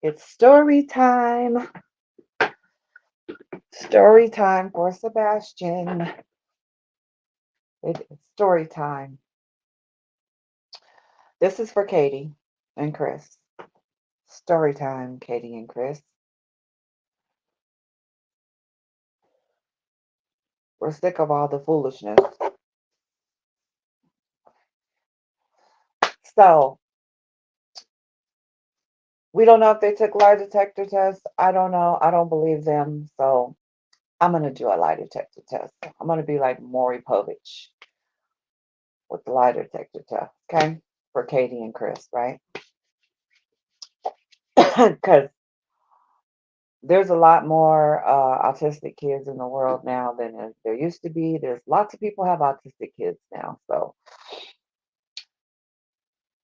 It's story time. Story time for Sebastian. It is story time. This is for Katie and Chris. Story time, Katie and Chris. We're sick of all the foolishness. So, we don't know if they took lie detector tests. I don't know. I don't believe them. So, I'm going to do a lie detector test. I'm going to be like Maury Povich with the lie detector test. Okay? For Katie and Chris, right? Because there's a lot more autistic kids in the world now than there used to be. There's lots of people have autistic kids now. So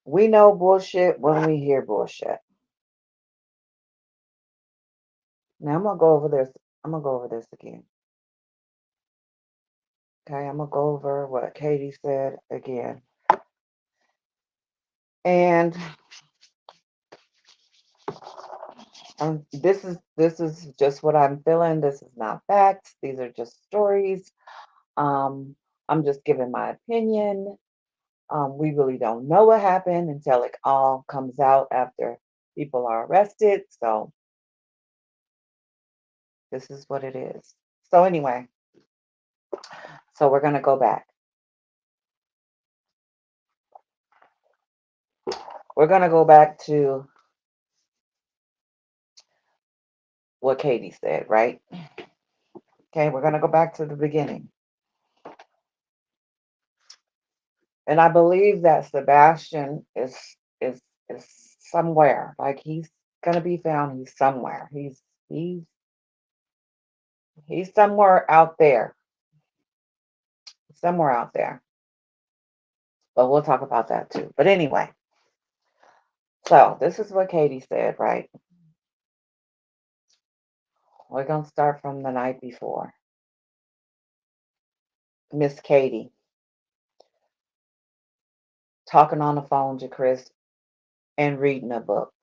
we know bullshit when we hear bullshit. Now I'm gonna go over this. I'm gonna go over this again. Okay, I'm gonna go over what Katie said again. And this is just what I'm feeling. This is not facts. These are just stories. Um, I'm just giving my opinion. We really don't know what happened until it all comes out after people are arrested. So this is what it is. So anyway, so we're gonna go back. We're gonna go back to what Katie said, right? Okay, we're gonna go back to the beginning. And I believe that Sebastian is somewhere. Like he's gonna be found. He's somewhere. He's he's somewhere out there. Somewhere out there. But we'll talk about that too. But anyway, so this is what Katie said, right? We're gonna start from the night before. Miss Katie talking on the phone to Chris and reading a book.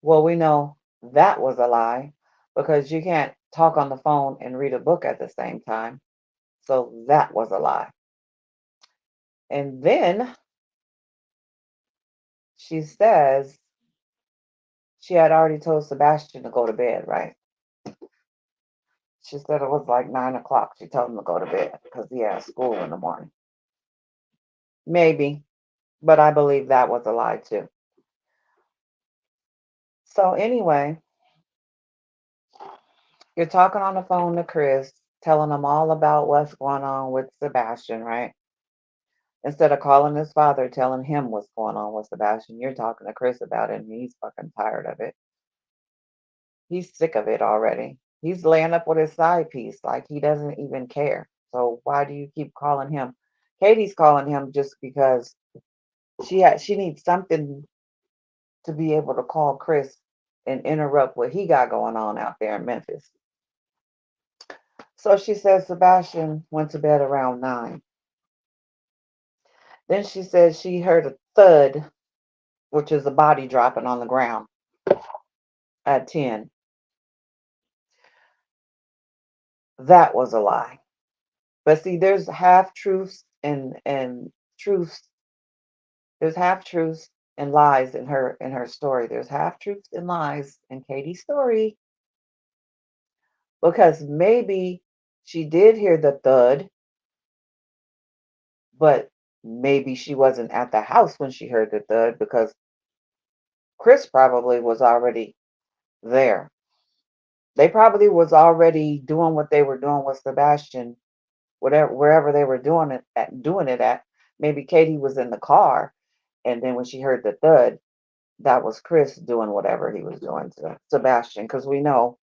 Well, we know that was a lie because you can't talk on the phone and read a book at the same time. So that was a lie. And then she says she had already told Sebastian to go to bed, right? She said it was like 9 o'clock. She told him to go to bed because he had school in the morning. Maybe, but I believe that was a lie too. So anyway, you're talking on the phone to Chris, telling him all about what's going on with Sebastian, right? Instead of calling his father, telling him what's going on with Sebastian, you're talking to Chris about it, and he's fucking tired of it. He's sick of it already. He's laying up with his side piece like he doesn't even care. So why do you keep calling him? Katie's calling him just because she needs something to be able to call Chris and interrupt what he got going on out there in Memphis. So she says Sebastian went to bed around 9. Then she says she heard a thud, which is a body dropping on the ground at 10. That was a lie. But see, there's half truths and truths. There's half truths and lies in her story. There's half truths and lies in Katie's story because maybe she did hear the thud, but maybe she wasn't at the house when she heard the thud because Chris probably was already there. They probably was already doing what they were doing with Sebastian, whatever wherever they were doing it at. Maybe Katie was in the car, and then when she heard the thud, that was Chris doing whatever he was doing to Sebastian. Because we know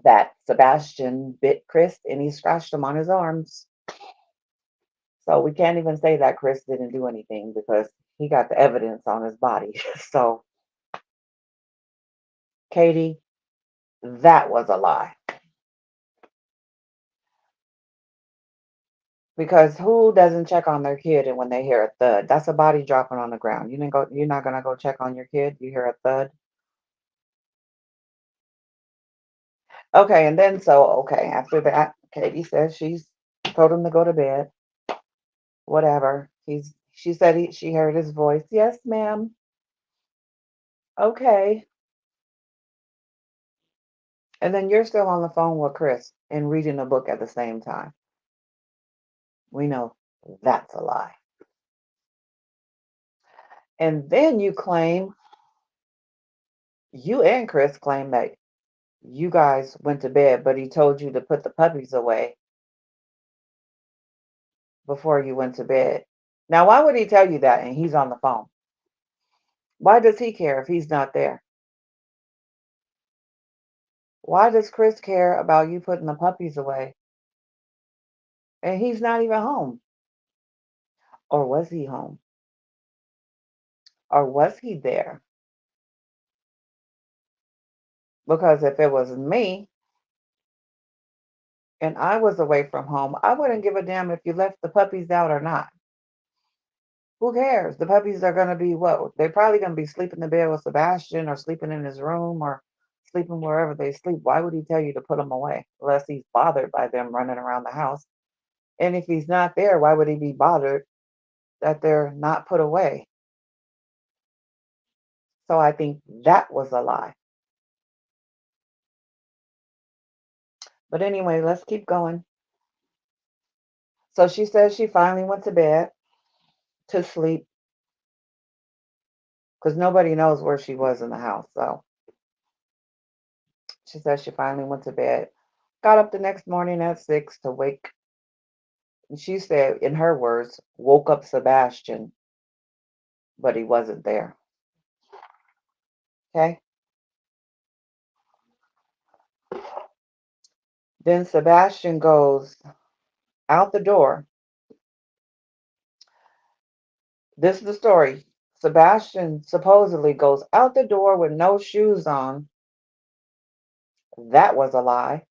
that Sebastian bit Chris and he scratched him on his arms. So we can't even say that Chris didn't do anything because he got the evidence on his body. So, Katie, that was a lie. Because who doesn't check on their kid and when they hear a thud? That's a body dropping on the ground. You're not gonna go check on your kid. You hear a thud. Okay, and then okay, after that, Katie says she's told him to go to bed. Whatever. She said she heard his voice. Yes, ma'am. Okay. And then you're still on the phone with Chris and reading a book at the same time. We know that's a lie. And then you and Chris claim that you guys went to bed, but he told you to put the puppies away before you went to bed. Now, why would he tell you that and he's on the phone? Why does he care if he's not there? Why does Chris care about you putting the puppies away and he's not even home? Or was he home? Or was he there? Because if it was me and I was away from home, I wouldn't give a damn if you left the puppies out or not. Who cares? The puppies are going to be what? They're probably going to be sleeping in bed with Sebastian or sleeping in his room or sleeping wherever they sleep. Why would he tell you to put them away unless he's bothered by them running around the house? And if he's not there, why would he be bothered that they're not put away? So I think that was a lie. But anyway, let's keep going. So she says she finally went to bed to sleep because nobody knows where she was in the house. So she says she finally went to bed, got up the next morning at 6 to wake. And she said, in her words, woke up Sebastian, but he wasn't there. Okay. Then Sebastian goes out the door. This is the story. Sebastian supposedly goes out the door with no shoes on. That was a lie.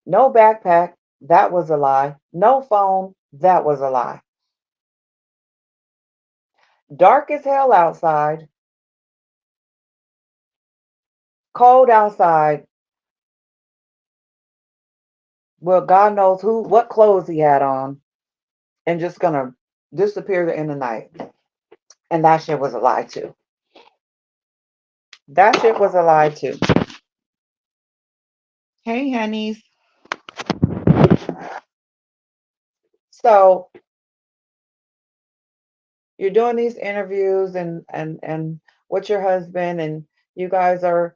No backpack. That was a lie. No phone. That was a lie. Dark as hell outside. Cold outside. Well, God knows what clothes he had on, and just gonna disappear in the night. And that shit was a lie too. That shit was a lie too. Hey, honeys. So you're doing these interviews and with your husband, and you guys are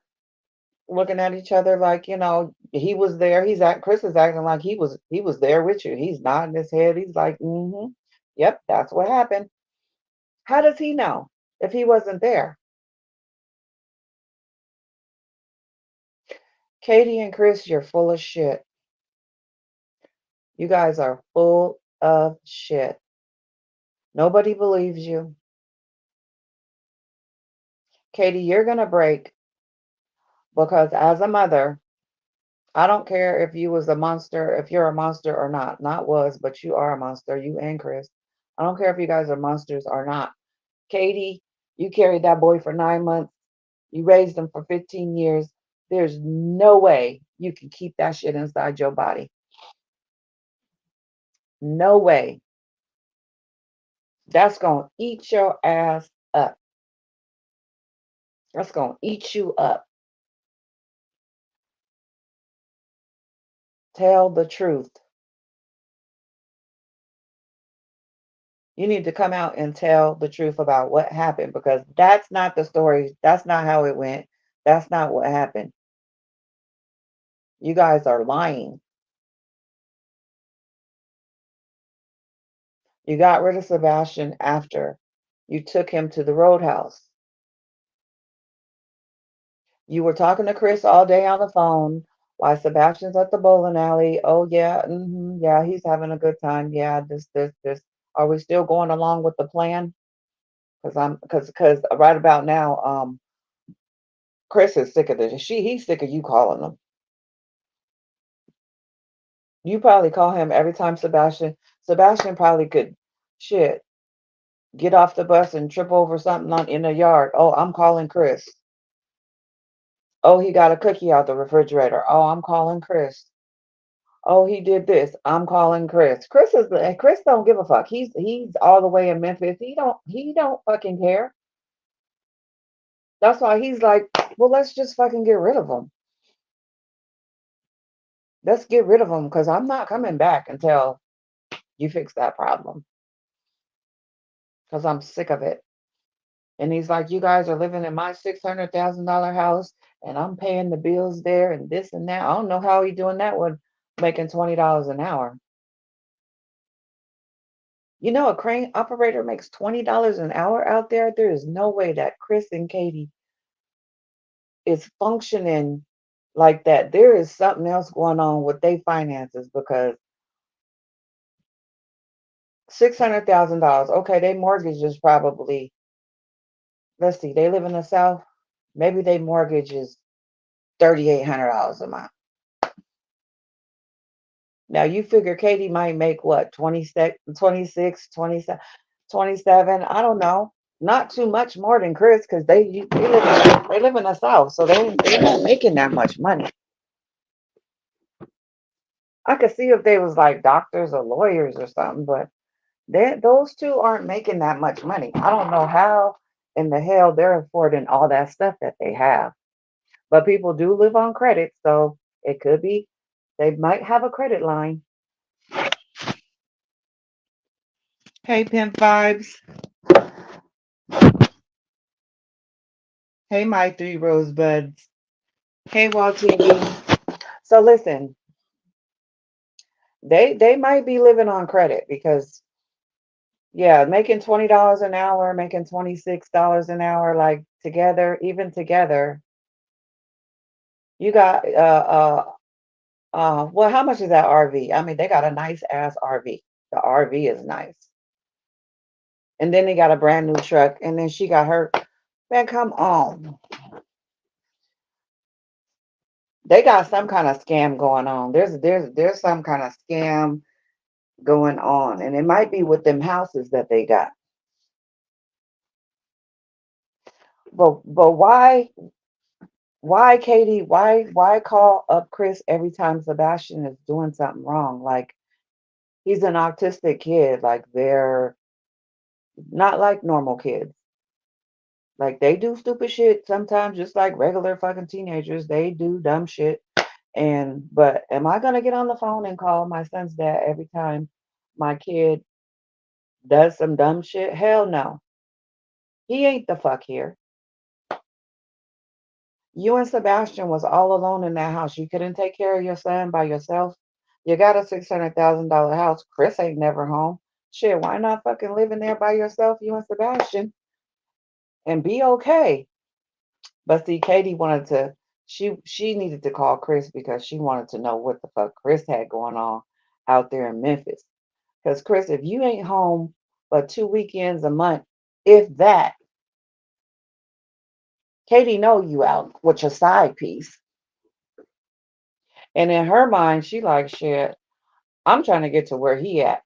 looking at each other like, he was there. Chris is acting like he was there with you. He's nodding his head. He's like, mm-hmm. Yep, that's what happened. How does he know if he wasn't there? Katie and Chris, you're full of shit. You guys are full of shit. Nobody believes you. Katie, you're gonna break because as a mother, I don't care if you was a monster, if you're a monster or not. Not was, but you are a monster, you and Chris. I don't care if you guys are monsters or not. Katie, you carried that boy for 9 months. You raised him for 15 years. There's no way you can keep that shit inside your body. No way. That's going to eat your ass up. That's going to eat you up. Tell the truth. You need to come out and tell the truth about what happened because that's not the story. That's not how it went. That's not what happened. You guys are lying. You got rid of Sebastian after you took him to the roadhouse. You were talking to Chris all day on the phone while Sebastian's at the bowling alley. Oh yeah, yeah, he's having a good time. Yeah, this. Are we still going along with the plan? Because right about now, Chris is sick of this. He's sick of you calling him. You probably call him every time Sebastian probably could, shit, get off the bus and trip over something in the yard. Oh, I'm calling Chris. Oh, he got a cookie out the refrigerator. Oh, I'm calling Chris. Oh, he did this. I'm calling Chris. Chris don't give a fuck. He's all the way in Memphis. He don't fucking care. That's why he's like, well, let's just fucking get rid of him. Let's get rid of him because I'm not coming back until you fix that problem because I'm sick of it. And he's like, you guys are living in my $600,000 house and I'm paying the bills there and this and that. I don't know how he doing that with making $20 an hour. You know, a crane operator makes $20 an hour out there. There is no way that Chris and Katie is functioning like that. There is something else going on with their finances because $600,000. Okay, their mortgage is probably, let's see, they live in the South. Maybe their mortgage is $3,800 a month. Now you figure Katie might make what, 26, 26, 27, 27, I don't know. Not too much more than Chris because they live in the South, so they're not making that much money. I could see if they was like doctors or lawyers or something, but those two aren't making that much money. I don't know how in the hell they're affording all that stuff that they have. But people do live on credit, so it could be they might have a credit line. Hey, Pimp Vibes. Hey, my three rosebuds. Hey, Walt TV. So listen, they might be living on credit because yeah, making $20 an hour, making $26 an hour, like together, even together, you got well, how much is that RV? I mean, they got a nice ass RV. The RV is nice. And then they got a brand new truck, and then she got her, man, come on. They got some kind of scam going on. There's some kind of scam going on, and it might be with them houses that they got. But why Katie? Why call up Chris every time Sebastian is doing something wrong? Like he's an autistic kid. Like they're not like normal kids. Like they do stupid shit sometimes, just like regular fucking teenagers. They do dumb shit. And but am I gonna get on the phone and call my son's dad every time my kid does some dumb shit? Hell no. He ain't the fuck here. You and Sebastian was all alone in that house. You couldn't take care of your son by yourself. You got a $600,000 house. Chris ain't never home. Shit, why not fucking live in there by yourself, you and Sebastian, and be okay? But see, Katie wanted to. She needed to call Chris because she wanted to know what the fuck Chris had going on out there in Memphis. Because Chris, if you ain't home but 2 weekends a month, if that, Katie know you out with your side piece. And in her mind, she like, shit, I'm trying to get to where he at.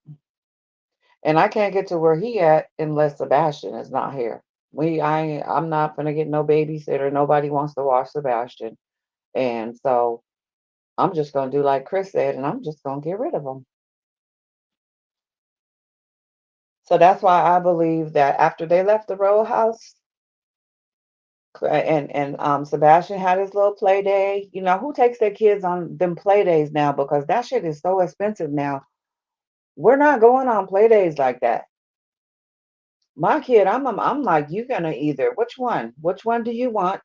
And I can't get to where he at unless Sebastian is not here. I'm not gonna get no babysitter. Nobody wants to watch Sebastian. And so I'm just gonna do like Chris said, and I'm just gonna get rid of him. So that's why I believe that after they left the row house, and Sebastian had his little play day. You know, who takes their kids on them play days now? Because that shit is so expensive now. We're not going on play days like that. My kid, I'm like, you're gonna either which one? Which one do you want?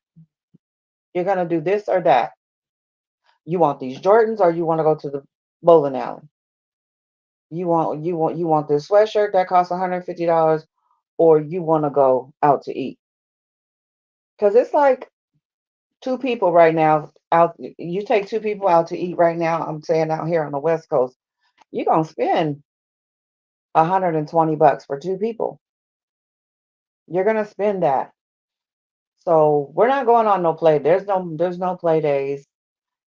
You're gonna do this or that. You want these Jordans or you want to go to the bowling alley? You want this sweatshirt that costs $150 or you want to go out to eat? Because it's like two people right now out. You take two people out to eat right now. I'm saying out here on the West Coast, you're gonna spend $120 for two people. You're gonna spend that. So we're not going on no play. There's no play days.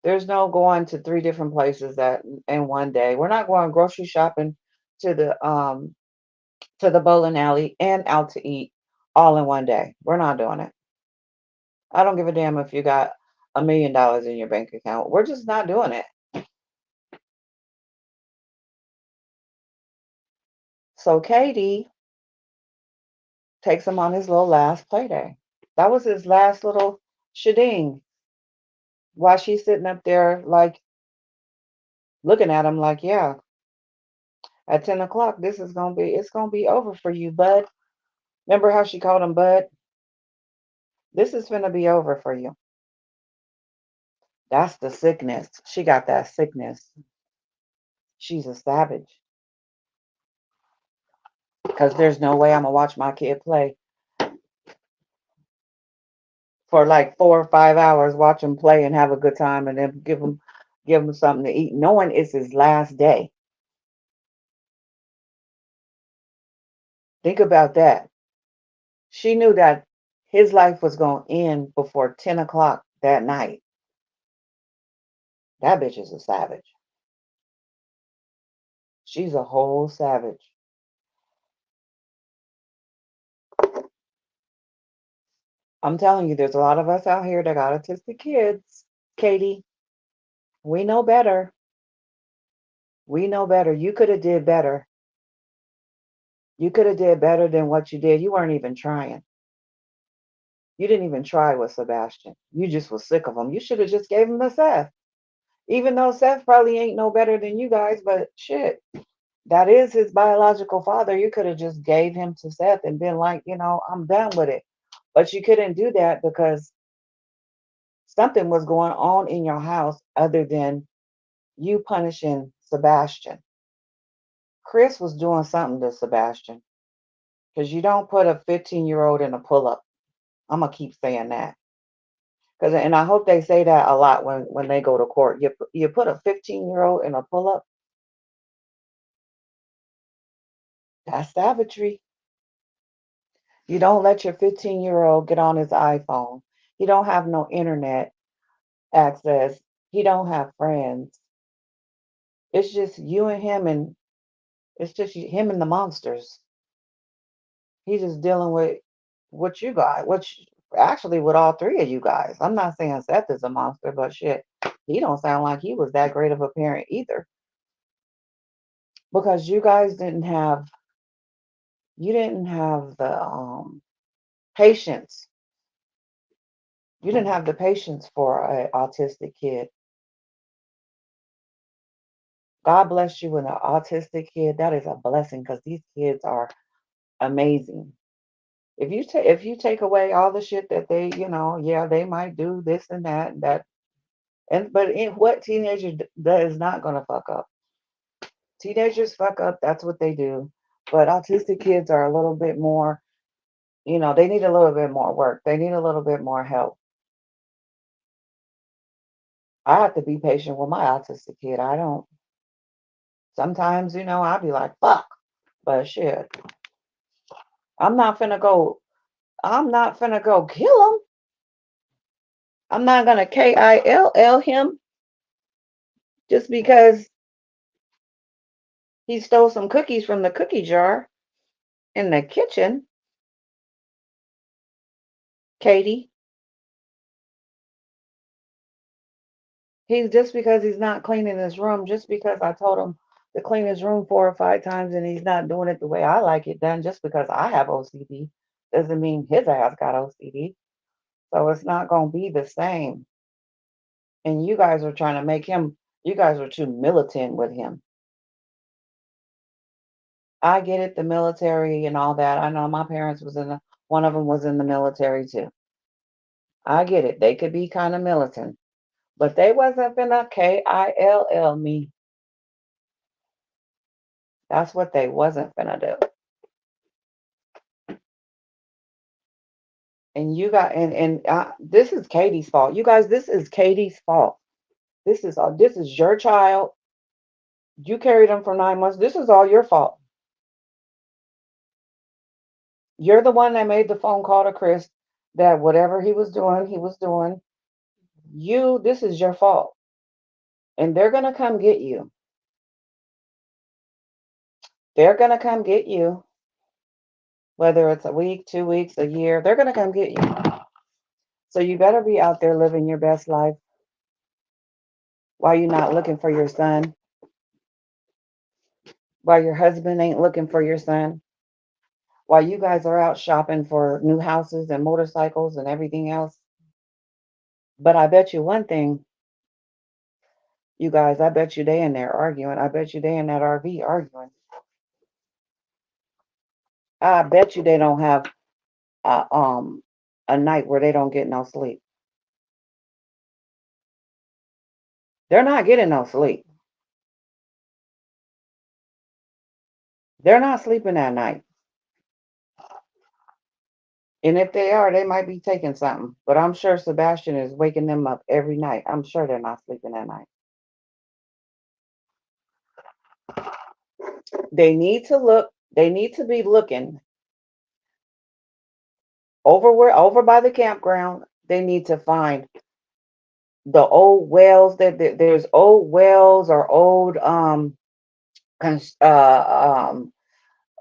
There's no going to three different places in one day. We're not going grocery shopping to the bowling alley and out to eat all in one day. We're not doing it. I don't give a damn if you got $1 million in your bank account. We're just not doing it. So Katie takes him on his little last play day. That was his last little sheding. While she's sitting up there, like, looking at him like, yeah, at 10 o'clock, it's gonna be over for you, bud. Remember how she called him bud? This is gonna be over for you. That's the sickness. She got that sickness. She's a savage. Because there's no way I'm gonna watch my kid play for like 4 or 5 hours, watch him play and have a good time, and then give him something to eat, knowing it's his last day. Think about that. She knew that his life was gonna end before 10 o'clock that night. That bitch is a savage. She's a whole savage. I'm telling you, there's a lot of us out here that got autistic kids, Katie. We know better. We know better. You could have did better. You could have did better than what you did. You weren't even trying. You didn't even try with Sebastian. You just was sick of him. You should have just gave him to Seth. Even though Seth probably ain't no better than you guys, but shit, that is his biological father. You could have just gave him to Seth and been like, I'm done with it. But you couldn't do that because something was going on in your house other than you punishing Sebastian. Chris was doing something to Sebastian because you don't put a 15-year-old in a pull-up. I'm gonna keep saying that. And I hope they say that a lot when they go to court. You put a 15-year-old in a pull-up. That's savagery. You don't let your 15-year-old get on his iPhone. He don't have no internet access. He don't have friends. It's just you and him, and it's just him and the monsters. He's just dealing with what you got, actually with all three of you guys. I'm not saying Seth is a monster, but shit, he don't sound like he was that great of a parent either. Because you didn't have the patience. You didn't have the patience for an autistic kid. God bless you with an autistic kid. That is a blessing because these kids are amazing. If you take away all the shit that they, yeah, they might do this and that, but what teenager that is not gonna fuck up? Teenagers fuck up. That's what they do. But autistic kids are a little bit more. They need a little bit more work. They need a little bit more help. I have to be patient with my autistic kid. I don't. Sometimes, I'll be like, fuck. But shit, I'm not finna go. I'm not finna go kill him. I'm not gonna kill him just because he stole some cookies from the cookie jar in the kitchen. Katie, he's just because he's not cleaning his room. Just because I told him to clean his room 4 or 5 times and he's not doing it the way I like it done. Just because I have OCD doesn't mean his ass got OCD. So it's not gonna be the same. And you guys are trying to make him. You guys are too militant with him. I get it, the military and all that. I know my parents one of them was in the military too. I get it. They could be kind of militant, but they wasn't finna kill me. That's what they wasn't finna do. And you got and this is Katie's fault. You guys, this is Katie's fault. This is your child. You carried him for 9 months. This is all your fault. You're the one that made the phone call to Chris that whatever he was doing, he was doing. This is your fault. And they're gonna come get you. They're gonna come get you, whether it's a week, 2 weeks, a year. They're gonna come get you. So you better be out there living your best life while you're not looking for your son, while your husband ain't looking for your son, while you guys are out shopping for new houses and motorcycles and everything else. But I bet you one thing, you guys, I bet you they in there arguing. I bet you they in that RV arguing. I bet you they don't have uh, um a night where they don't get no sleep. They're not getting no sleep. They're not sleeping at night. And if they are, they might be taking something. But I'm sure Sebastian is waking them up every night. I'm sure they're not sleeping at night. They need to look, they need to be looking over by the campground. They need to find the old wells there's old wells or old cons- uh um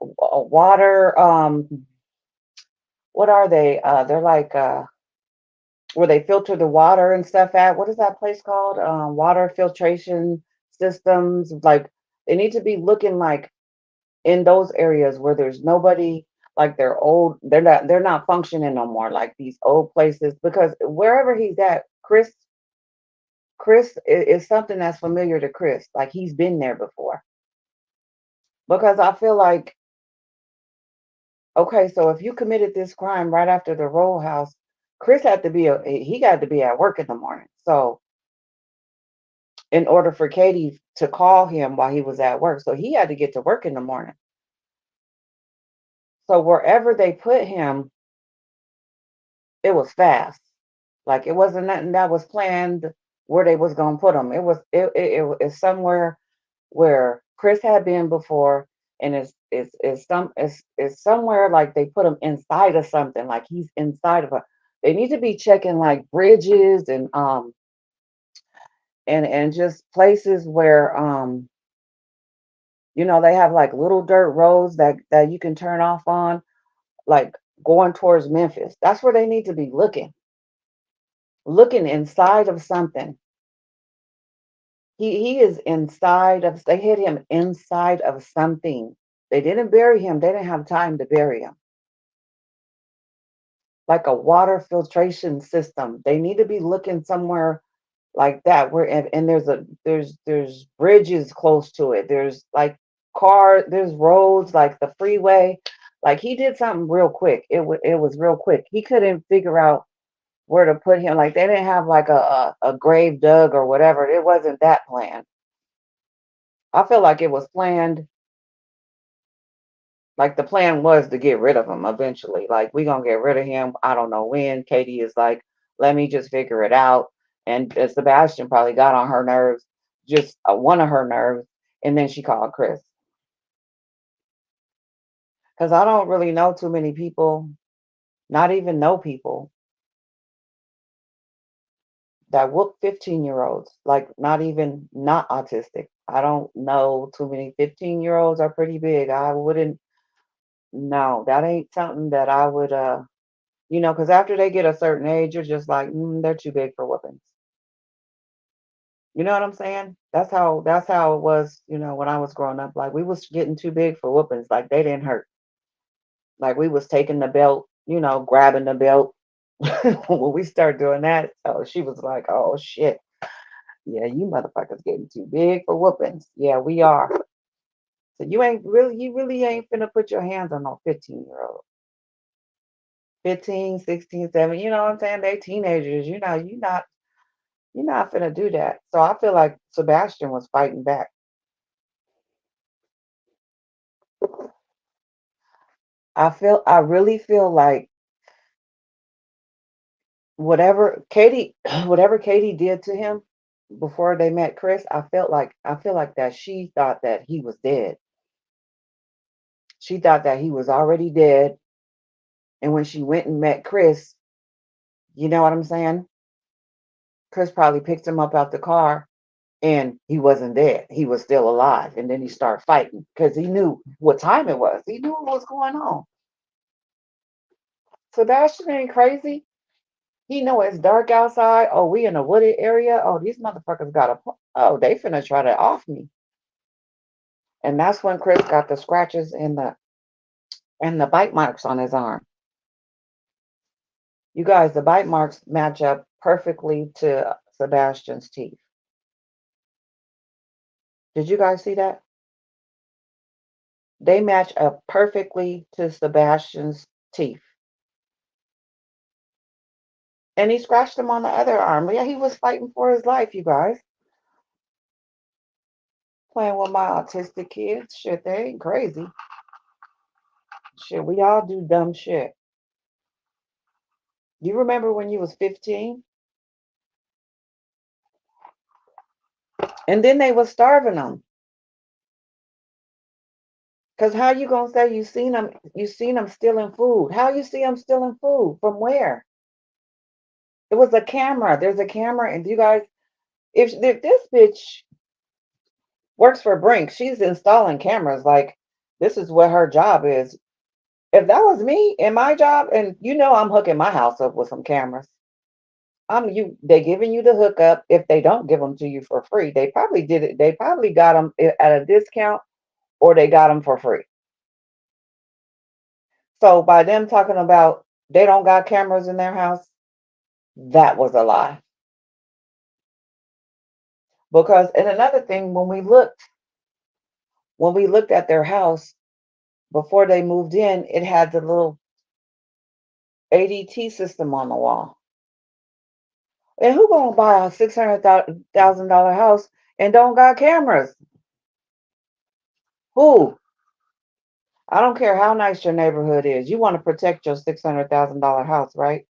water what are they? They're like where they filter the water and stuff at. What is that place called? Water filtration systems. Like they need to be looking like in those areas where there's nobody, like they're old, they're not functioning no more, like these old places, because wherever he's at, Chris is something that's familiar to Chris. Like he's been there before. Because I feel like, okay, so if you committed this crime right after the row house, Chris had to be he got to be at work in the morning. So in order for Katie to call him while he was at work, so he had to get to work in the morning. So wherever they put him, it was fast. Like it wasn't nothing that was planned where they was gonna put him. It's somewhere where Chris had been before, and it's somewhere like they put him inside of something, like he's inside of a. They need to be checking like bridges and just places where they have like little dirt roads that you can turn off on, like going towards Memphis. That's where they need to be looking inside of something. He is inside of. They hit him inside of something. They didn't bury him. They didn't have time to bury him. Like a water filtration system. They need to be looking somewhere like that. Where and there's bridges close to it. There's like there's roads like the freeway. Like he did something real quick. It was real quick. He couldn't figure out where to put him. Like they didn't have like a grave dug or whatever. It wasn't that planned. I feel like it was planned. Like the plan was to get rid of him eventually. Like we gonna get rid of him. I don't know when. Katie is like, let me just figure it out. And Sebastian probably got on her nerves, just one of her nerves, and then she called Chris. Because I don't really know too many people, not even know people that whoop 15-year-olds. Like not even not autistic. I don't know too many 15-year-olds are pretty big. I wouldn't. No, that ain't something that I would. Because after they get a certain age, you're just like, they're too big for whoopings. You know what I'm saying? That's how it was, when I was growing up. Like we was getting too big for whoopings. Like they didn't hurt. Like we was taking the belt, grabbing the belt. When we started doing that, so she was like, oh shit. Yeah, you motherfuckers getting too big for whoopings. Yeah, we are. So you really ain't finna put your hands on no 15-year-old. 15, 16, 17, you know what I'm saying? They teenagers, you're not finna do that. So I feel like Sebastian was fighting back. I really feel like whatever Katie did to him before they met Chris, I feel like that she thought that he was dead. She thought that he was already dead. And when she went and met Chris, you know what I'm saying? Chris probably picked him up out the car and he wasn't dead. He was still alive. And then he started fighting because he knew what time it was. He knew what was going on. Sebastian ain't crazy. He know it's dark outside. Oh, we in a wooded area. Oh, these motherfuckers got a. Oh, they finna try to off me. And that's when Chris got the scratches and the bite marks on his arm. You guys, the bite marks match up perfectly to Sebastian's teeth. Did you guys see that? They match up perfectly to Sebastian's teeth. And he scratched him on the other arm. Yeah, he was fighting for his life, you guys. Playing with my autistic kids. Shit, they ain't crazy. Shit, we all do dumb shit. You remember when you was 15? And then they was starving them. Cause how you gonna say you seen them stealing food? How you see them stealing food? From where? It was a camera. There's a camera, and you guys, if this bitch works for Brink, she's installing cameras. Like this is what her job is. If that was me in my job, and I'm hooking my house up with some cameras. They giving you the hookup. If they don't give them to you for free, they probably did it. They probably got them at a discount, or they got them for free. So by them talking about they don't got cameras in their house, that was a lie. Because and another thing, when we looked at their house before they moved in, it had the little ADT system on the wall. And who gonna buy a $600,000 house and don't got cameras? Who? I don't care how nice your neighborhood is. You want to protect your $600,000 house, right?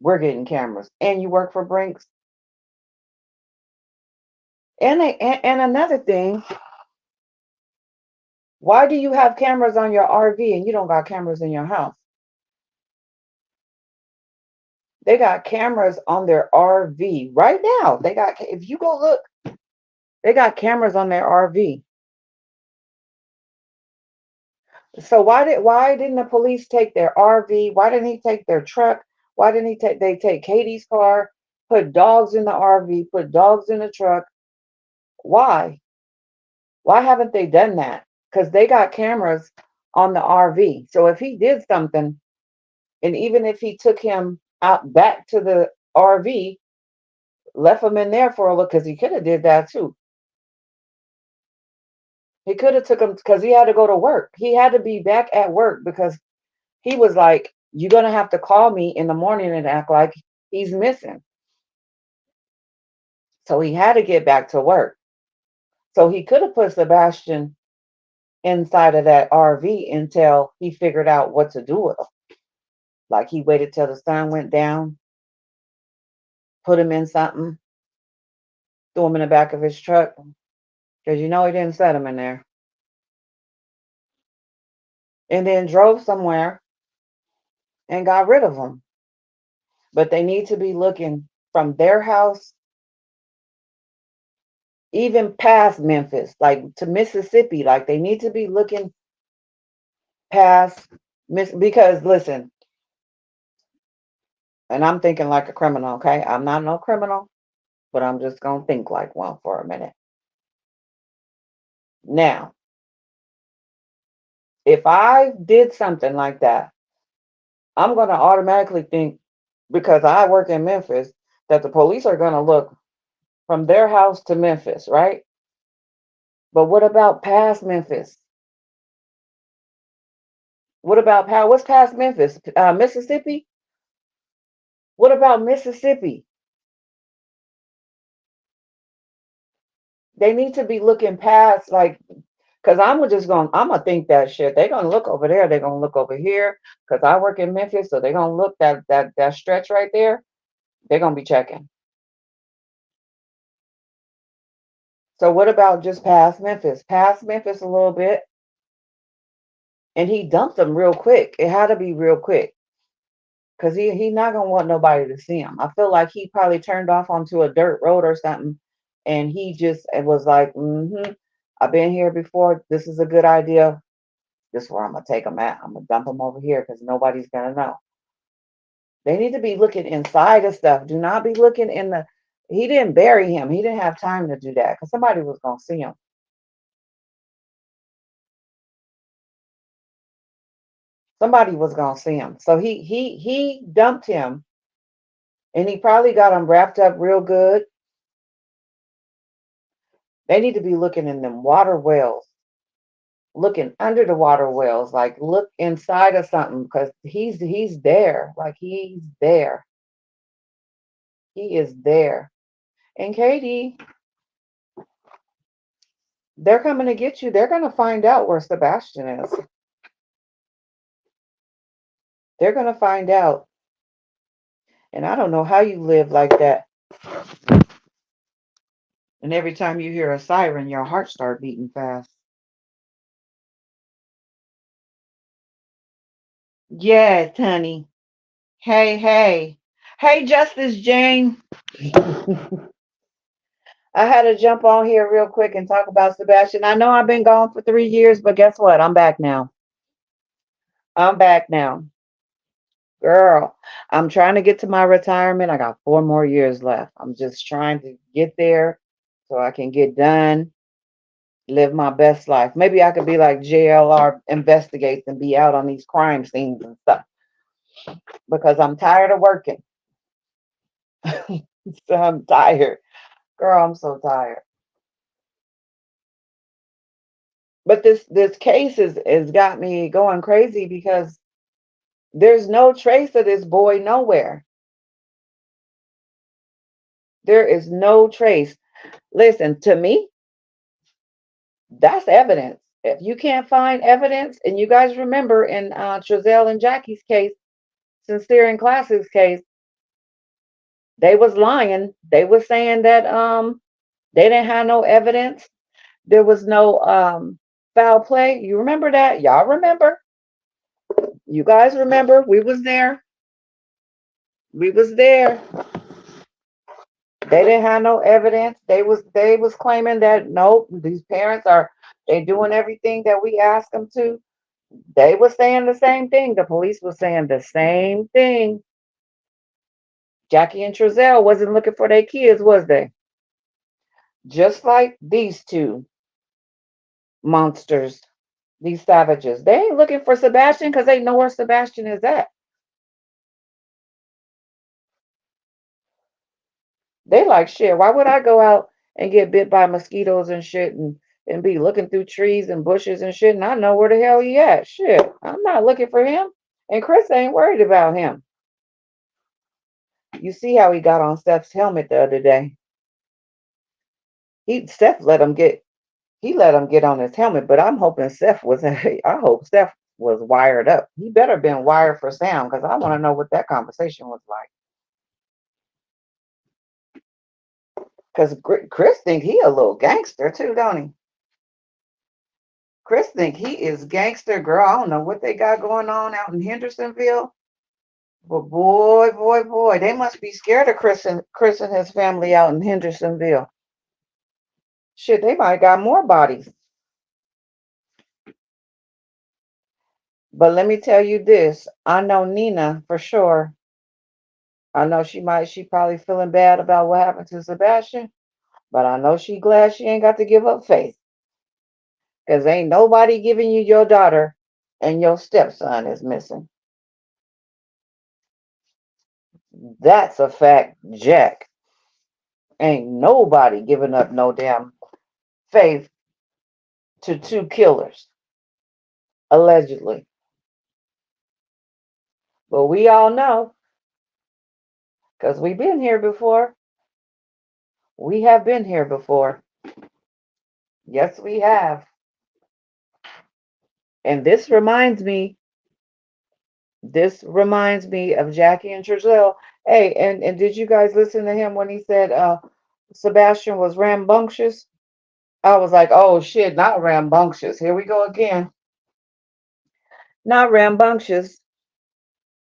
We're getting cameras, and you work for Brinks. And another thing, why do you have cameras on your RV and you don't got cameras in your house? They got cameras on their RV right now. If you go look, they got cameras on their RV. So why didn't the police take their RV? Why didn't he take their truck? Why didn't they take Katie's car, put dogs in the RV, put dogs in the truck? Why? Why haven't they done that? Because they got cameras on the RV. So if he did something, and even if he took him out back to the RV, left him in there for a look, because he could have did that too. He could have took him because he had to go to work. He had to be back at work because he was like, "You're gonna have to call me in the morning and act like he's missing." So he had to get back to work. So he could have put Sebastian inside of that RV until he figured out what to do with him. Like he waited till the sun went down, put him in something, threw him in the back of his truck, because he didn't set him in there, and then drove somewhere and got rid of him. But they need to be looking from their house, even past Memphis, like to Mississippi. Like they need to be looking past because listen, and I'm thinking like a criminal, okay? I'm not no criminal, but I'm just gonna think like one for a minute. Now, if I did something like that, I'm gonna automatically think, because I work in Memphis, that the police are gonna look from their house to Memphis, right? But what about past Memphis? What about what's past Memphis? Mississippi? What about Mississippi? They need to be looking past, like, because I'm gonna think that shit. They're gonna look over there. They're gonna look over here. Because I work in Memphis, so they're gonna look that stretch right there. They're gonna be checking. So what about just past Memphis? Past Memphis a little bit, and he dumped them real quick. It had to be real quick. Because he not gonna want nobody to see him. I feel like he probably turned off onto a dirt road or something, and he just was like, I've been here before. This is a good idea. This is where I'm gonna take them at. I'm gonna dump them over here because nobody's gonna know. They need to be looking inside of stuff. Do not be looking in the. He didn't bury him. He didn't have time to do that because somebody was gonna see him. Somebody was gonna see him. So he dumped him, and he probably got him wrapped up real good. They need to be looking in them water wells, looking under the water wells, like look inside of something because he's there. Like he's there. He is there. And Katie, they're coming to get you. They're gonna find out where Sebastian is. They're gonna find out. And I don't know how you live like that. And every time you hear a siren, your heart start beating fast. Yes, honey. Hey, hey. Hey, Justice Jane. I had to jump on here real quick and talk about Sebastian. I know I've been gone for 3 years, but guess what? I'm back now. I'm back now. Girl, I'm trying to get to my retirement. I got 4 more years left. I'm just trying to get there so I can get done, live my best life. Maybe I could be like JLR investigates and be out on these crime scenes and stuff because I'm tired of working. So I'm tired. Girl, I'm so tired. But this case is got me going crazy because there's no trace of this boy nowhere. There is no trace. Listen, to me, that's evidence. If you can't find evidence, and you guys remember in Trezell and Jackie's case, Sincere and Classic's case, they was lying. They was saying that they didn't have no evidence. There was no foul play. You remember that? Y'all remember? You guys remember? We was there. We was there. They didn't have no evidence. They was claiming that nope, these parents are they doing everything that we asked them to. They were saying the same thing. The police was saying the same thing. Jackie and Trezell wasn't looking for their kids, was they? Just like these two monsters, these savages. They ain't looking for Sebastian because they know where Sebastian is at. They like shit. Why would I go out and get bit by mosquitoes and shit and be looking through trees and bushes and shit and I know where the hell he at? Shit. I'm not looking for him. And Chris ain't worried about him. You see how he got on Steph's helmet the other day. Steph let him get on his helmet, but I'm hoping Steph was I hope Steph was wired up. He better been wired for sound because I want to know what that conversation was like. Because Chris think he a little gangster too, don't he? Chris think he is gangster, girl. I don't know what they got going on out in Hendersonville, but boy, boy, boy, they must be scared of Chris and his family out in Hendersonville. Shit, they might got more bodies. But let me tell you this: I know Nina for sure. I know she probably feeling bad about what happened to Sebastian, but I know she glad she ain't got to give up faith. Cause ain't nobody giving you your daughter and your stepson is missing. That's a fact, Jack. Ain't nobody giving up no damn faith to two killers, allegedly. But we all know, because we've been here before. We have been here before. Yes, we have. And this reminds me of Jackie and Trezell. Hey, and did you guys listen to him when he said Sebastian was rambunctious? I was like, oh shit, not rambunctious. Here we go again. Not rambunctious.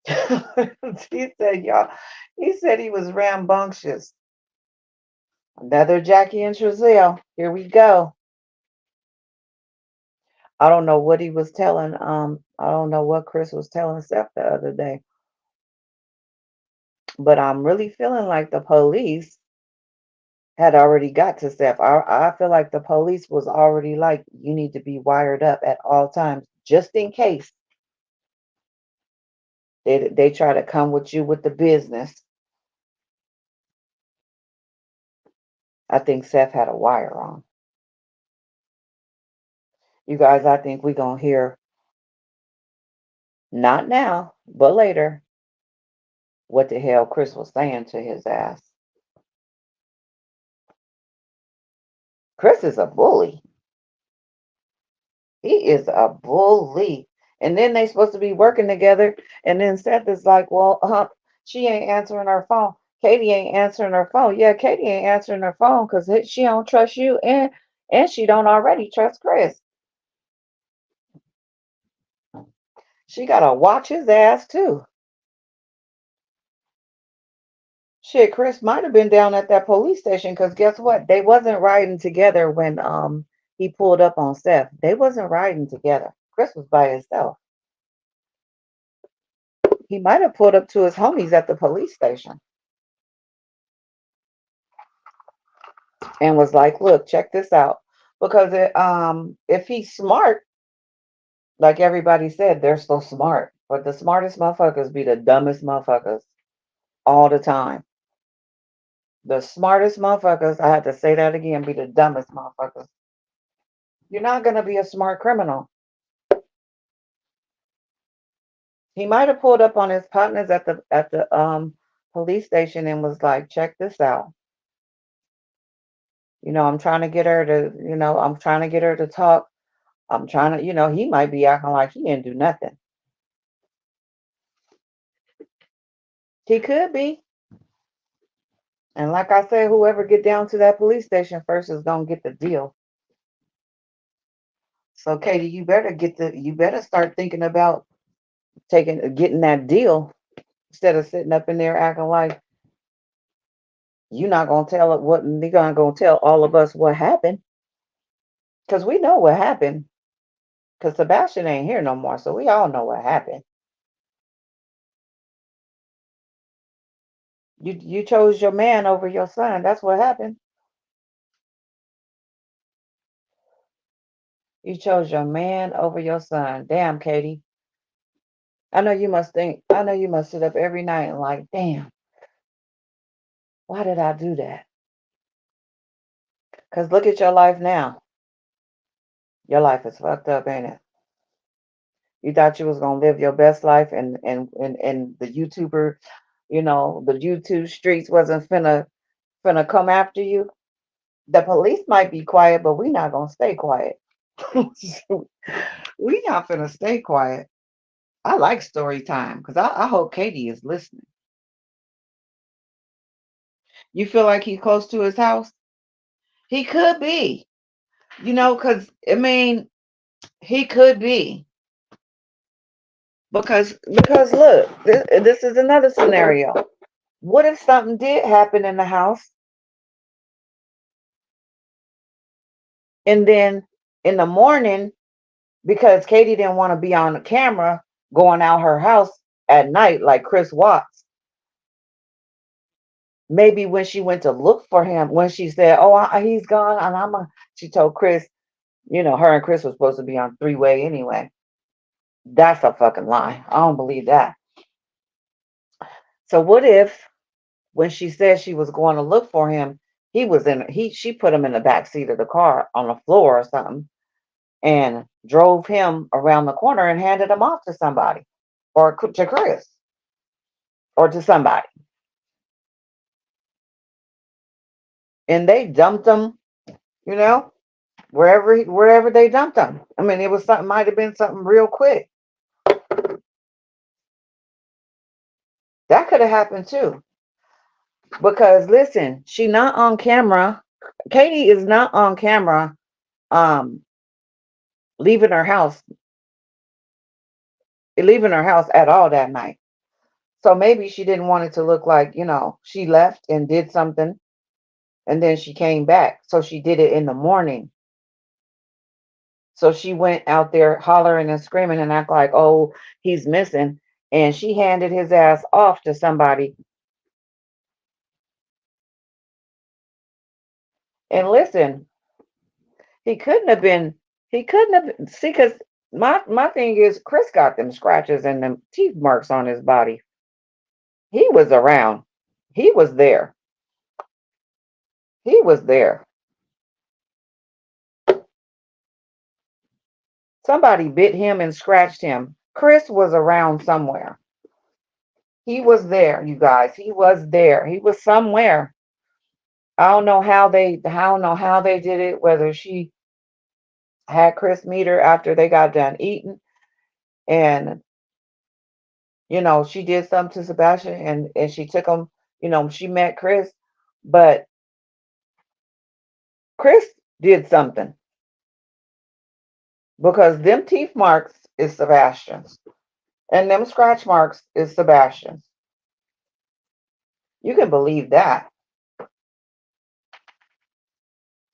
He said, y'all, he said he was rambunctious. Another Jackie and Trezelle. Here we go. I don't know what he was telling. I don't know what Chris was telling Seth the other day, but I'm really feeling like the police had already got to Seth. I feel like the police was already like, you need to be wired up at all times, just in case they try to come with you with the business. I think Seth had a wire on. You guys, I think we're gonna hear, not now, but later, what the hell Chris was saying to his ass. Chris is a bully. He is a bully. And then they supposed to be working together. And then Seth is like, well, she ain't answering her phone. Katie ain't answering her phone. Yeah, Katie ain't answering her phone because she don't trust you, and she don't already trust Chris. She gotta watch his ass too. Shit, Chris might have been down at that police station because guess what? They wasn't riding together when he pulled up on Seth. They wasn't riding together. Chris was by himself. He might have pulled up to his homies at the police station and was like, "Look, check this out." Because if he's smart, like everybody said, they're so smart. But the smartest motherfuckers be the dumbest motherfuckers all the time. The smartest motherfuckers, I had to say that again, be the dumbest motherfuckers. You're not gonna be a smart criminal. He might have pulled up on his partners at the police station and was like, "Check this out. I'm trying to get her to, I'm trying to get her to talk. I'm trying to, he might be acting like he didn't do nothing. He could be. And like I said, whoever get down to that police station first is gonna get the deal. So Katie, you better start thinking about getting that deal instead of sitting up in there acting like you're not gonna tell it what they're gonna tell all of us what happened. Because we know what happened. Because Sebastian ain't here no more, so we all know what happened. You chose your man over your son. That's what happened. You chose your man over your son. Damn, Katie. I know you must sit up every night and like, damn, why did I do that? Because look at your life now. Your life is fucked up, ain't it? You thought you was gonna live your best life and the YouTuber, the YouTube streets wasn't finna come after you. The police might be quiet, but we not gonna stay quiet. We not finna stay quiet. I like story time because I hope Katie is listening. You feel like he's close to his house? He could be, because I mean, he could be because look, this is another scenario. What if something did happen in the house and then in the morning, because Katie didn't want to be on the camera going out her house at night like Chris Watts. Maybe when she went to look for him, when she said, "Oh, he's gone," and she told Chris, her and Chris was supposed to be on three-way anyway. That's a fucking lie. I don't believe that. So what if when she said she was going to look for him, she put him in the back seat of the car on the floor or something and drove him around the corner and handed him off to somebody or to Chris or to somebody. And they dumped him, you know, wherever they dumped him. I mean, it was something, might have been something real quick. That could have happened too. Because listen, she not on camera. Katie is not on camera um leaving her house, at all that night. So maybe she didn't want it to look like, she left and did something and then she came back. So she did it in the morning. So she went out there hollering and screaming and act like, oh, he's missing. And she handed his ass off to somebody. And listen, he couldn't have been, he couldn't have, see, because my thing is, Chris got them scratches and them teeth marks on his body. He was around. He was there. He was there. Somebody bit him and scratched him. Chris was around somewhere. He was there, you guys. He was there. He was somewhere. I don't know how they did it, whether she had Chris meet her after they got done eating and she did something to Sebastian and she took him, she met Chris, but Chris did something because them teeth marks is Sebastian's and them scratch marks is Sebastian's. You can believe that.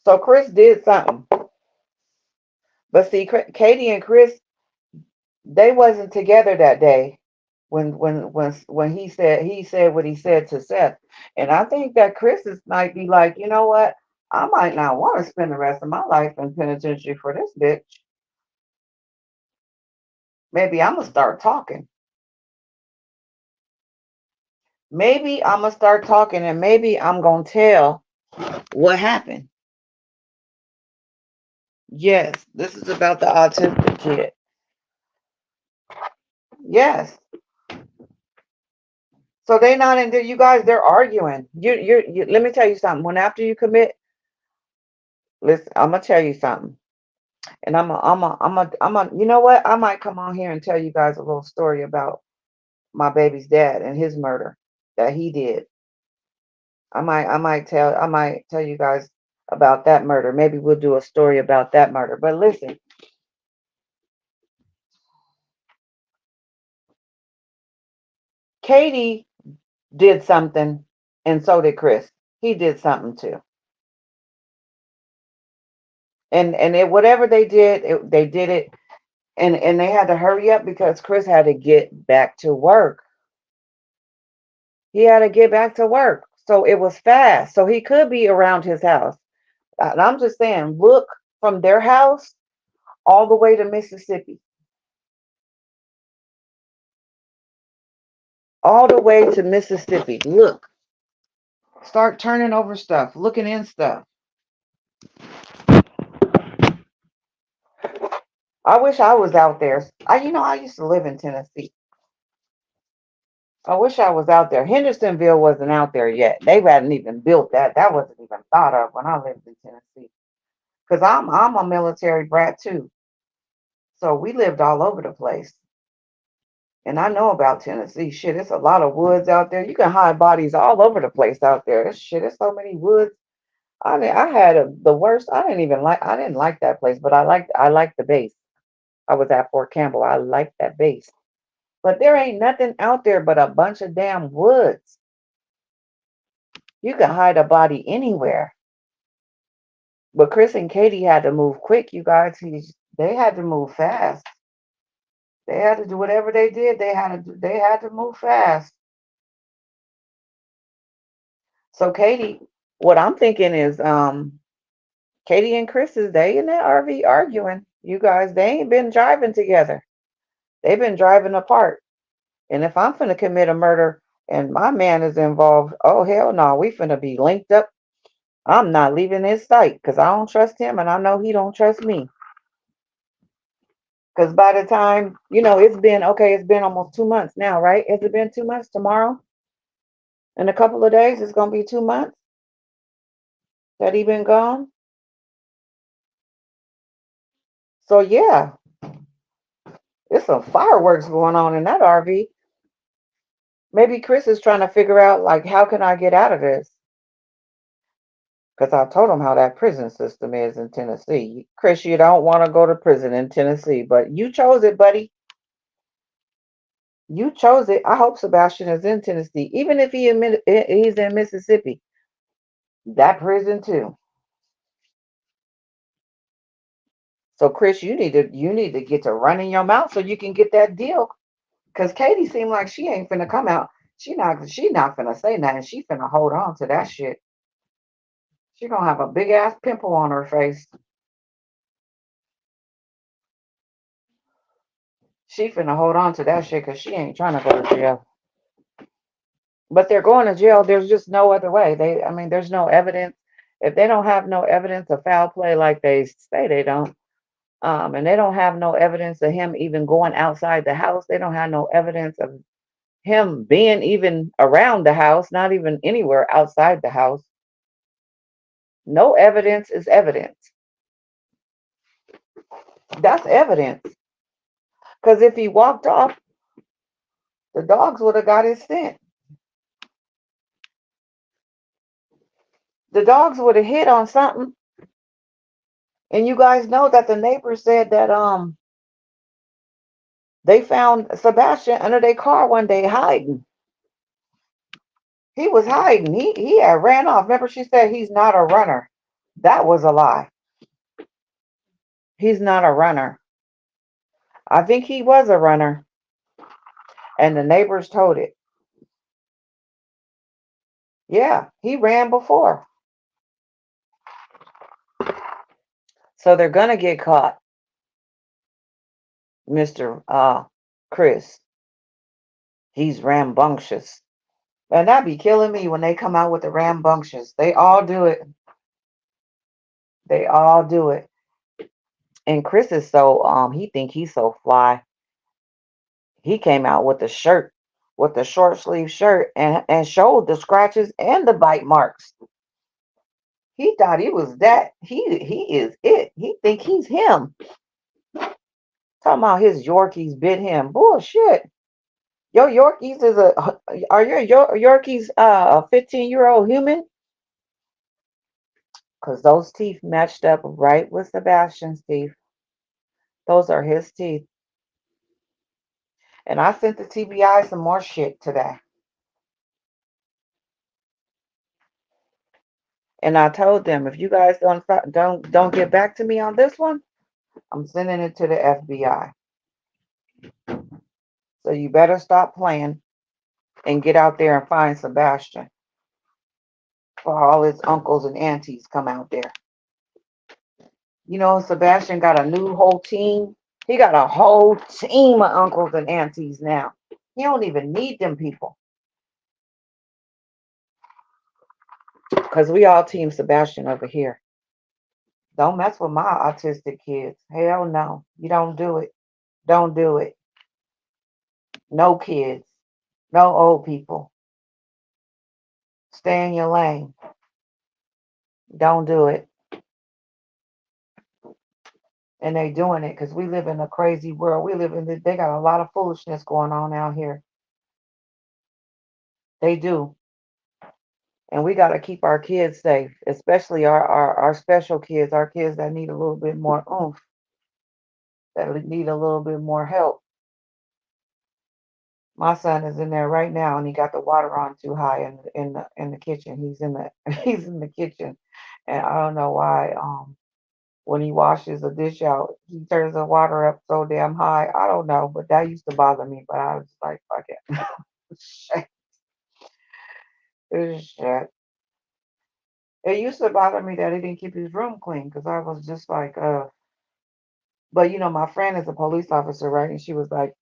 So Chris did something. But see, Katie and Chris, they wasn't together that day when he said what he said to Seth. And I think that Chris might be like, you know what? I might not want to spend the rest of my life in penitentiary for this bitch. Maybe I'm gonna start talking. Maybe I'm gonna start talking and maybe I'm gonna tell what happened. Yes, this is about the autistic kid. Yes. So they not in there, you guys, they're arguing. Let me tell you something. When after you commit, listen, I'm gonna tell you something. And you know what? I might come on here and tell you guys a little story about my baby's dad and his murder that he did. I might tell you guys about that murder. Maybe we'll do a story about that murder. But listen, Katie did something, and so did Chris. He did something too. Whatever they did, they did it, and they had to hurry up because Chris had to get back to work. He had to get back to work, so it was fast. So he could be around his house. And I'm just saying, look from their house all the way to Mississippi, all the way to Mississippi. Look, start turning over stuff, looking in stuff. I wish I was out there. I used to live in Tennessee. I wish I was out there. Hendersonville wasn't out there yet. They hadn't even built that. That wasn't even thought of when I lived in Tennessee. Because I'm a military brat too. So we lived all over the place. And I know about Tennessee. Shit, it's a lot of woods out there. You can hide bodies all over the place out there. It's so many woods. I had the worst. I didn't like that place, but I liked the base. I was at Fort Campbell. I liked that base. But there ain't nothing out there but a bunch of damn woods. You can hide a body anywhere. But Chris and Katie had to move quick, you guys. They had to move fast. They had to do whatever they did. They had to move fast. So Katie, what I'm thinking is, Katie and Chris they in that RV arguing. You guys, they ain't been driving together. They've been driving apart. And if I'm finna commit a murder and my man is involved, oh hell no, we finna be linked up. I'm not leaving his sight because I don't trust him and I know he don't trust me. Because by the time, it's been almost 2 months now, right? Has it been 2 months tomorrow? In a couple of days, it's gonna be 2 months that he been gone. So yeah, it's some fireworks going on in that RV. Maybe Chris is trying to figure out like how can I get out of this? Because I told him how that prison system is in Tennessee. Chris, you don't want to go to prison in Tennessee, but you chose it, buddy. You chose it. I hope Sebastian is in Tennessee, even if he's in Mississippi. That prison too. So Chris, you need to get to running your mouth so you can get that deal. Cause Katie seemed like she ain't finna come out. She not finna say nothing. She finna hold on to that shit. She gonna have a big ass pimple on her face. She finna hold on to that shit because she ain't trying to go to jail. But they're going to jail. There's just no other way. I mean, there's no evidence. If they don't have no evidence of foul play like they say they don't, and they don't have no evidence of him even going outside the house, they don't have no evidence of him being even around the house, not even anywhere outside the house. No evidence is evidence. That's evidence. Because if he walked off, the dogs would have got his scent. The dogs would have hit on something. And you guys know that the neighbors said that they found Sebastian under their car one day hiding. He was hiding. He had ran off. Remember, she said he's not a runner. That was a lie. He's not a runner. I think he was a runner, and the neighbors told it. Yeah, he ran before. So they're gonna get caught, Mr. Chris. He's rambunctious. And that be killing me when they come out with the rambunctious. They all do it. They all do it. And Chris is so he think he's so fly. He came out with the shirt, with the short sleeve shirt, and showed the scratches and the bite marks. He thought he was that. He is it. He think he's him. Talking about his Yorkies bit him. Bullshit. Your Yorkies is are your Yorkies a 15-year-old human? Because those teeth matched up right with Sebastian's teeth. Those are his teeth. And I sent the TBI some more shit today. And I told them, if you guys don't get back to me on this one, I'm sending it to the FBI. So you better stop playing and get out there and find Sebastian before all his uncles and aunties come out there. You know, Sebastian got a new whole team. He got a whole team of uncles and aunties now. He don't even need them people. Because we all team Sebastian over here. Don't mess with my autistic kids. Hell no. You don't do it. Don't do it. No kids. No old people. Stay in your lane. Don't do it. And they doing it because we live in a crazy world. They got a lot of foolishness going on out here. They do. And we got to keep our kids safe, especially our special kids, our kids that need a little bit more oomph, that need a little bit more help. My son is in there right now, and he got the water on too high in the kitchen. He's in the he's in the kitchen, and I don't know why. When he washes a dish out, he turns the water up so damn high. I don't know, but that used to bother me. But I was like, fuck it, shit, this is shit. It used to bother me that he didn't keep his room clean because I was just like, But my friend is a police officer, right? And she was like,